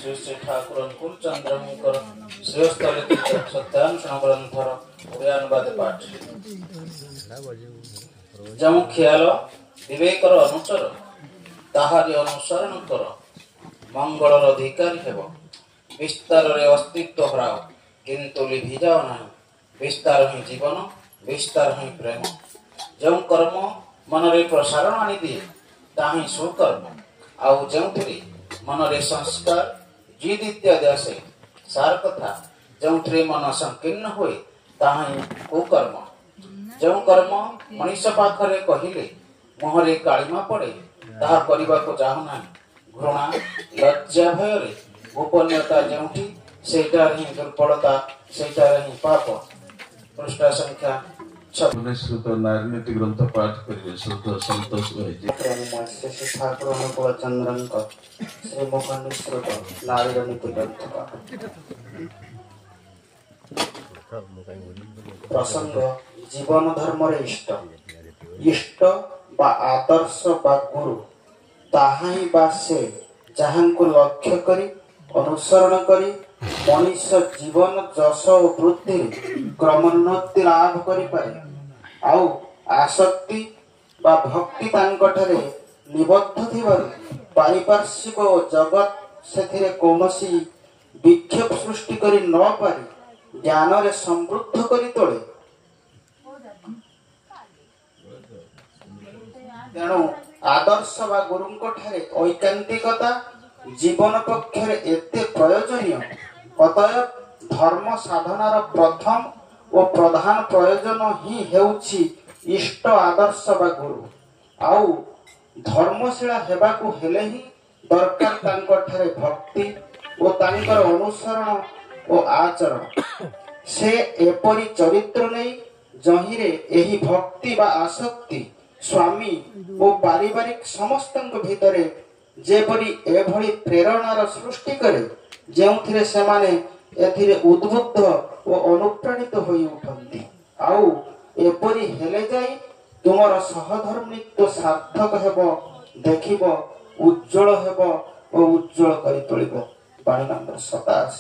श्री श्री ठाकुर अनुकूल चंद्रकर श्रेयस्थलित सत्यानुष्ठान ग्रंथर ओडिया अनुवाद पाठ जमु ख्याल विवेकर अनुचर ताहारी अनुसरण कर मंगलर अधिकारी हेब विस्तार रे अस्तित्व हराओ किंतु लिभि जाओ नहीं विस्तार ही जीवन विस्तार ही प्रेम जो कर्म मन रे प्रसारण आनी दिए ताही सुकर्म आउ जोंथि मन रे संस्कार जीद इत्यादि आसे सार कथा जोंथि मन संकीर्ण होए ताही कुकर्म जो कर्म मनुष्य पाखरे कहिले मुहरे कालिमा पड़े ताहा करिबा को चाहू नाही घृणा लज्जा भय रे गोपनीयता जोंथि सेटा ही दुर्बलता सेटा ही पाप पृष्ठ संख्या श्रुत नारायण ग्रंथ पाठ करिवे श्रुत संतोष श्री ठाकुर अनुकूल चंद्रक श्री मोहन श्रुत नारायण ग्रंथ पाठ प्रसंग जीवन धर्म रे इष्ट बा आदर्श बा गुरु ताहाई बा से जहांको लक्ष्य करी अनुसरण करी मनुष्य जीवन जश और वृद्धि क्रमोन्नति लाभ करि पारे आउ आसक्ति बा भक्ति तांकठरे निबद्ध थिबारु पारिपार्श्विक जगत सेथिरे कोनोसी विक्षेप सृष्टि करी न पारि ज्ञान रे समृद्ध करी तोळे तेणु आदर्श बा गुरुंको ठारे ऐकांतिकता जीवन पक्षरे एते प्रयोजनीय अतएव धर्म साधनार प्रथम और प्रधान प्रयोजन ही हेउछि इष्ट आदर्श बा गुरु आउ धर्मशीला हेबाकु हेले ही दरकार तांको ठारे भक्ति और तांकर अनुसरण और आचरण से एपरी चरित्र नै जहिरे एही भक्ति बा आसक्ति स्वामी और पारिवारिक समस्तଙ୍କ भितरे जेपरी एभली प्रेरणार सृष्टि करे जेउथिरे सेमाने एथिरे उद्बुद्ध और अनुप्राणित होई उठंती आउ एपरी हेले जाई तुमर सहधर्मित्व सार्थक हेबो देखिबो उज्जवल हेबो और उज्जवल करी तोलिबो। वाणी नंबर 87।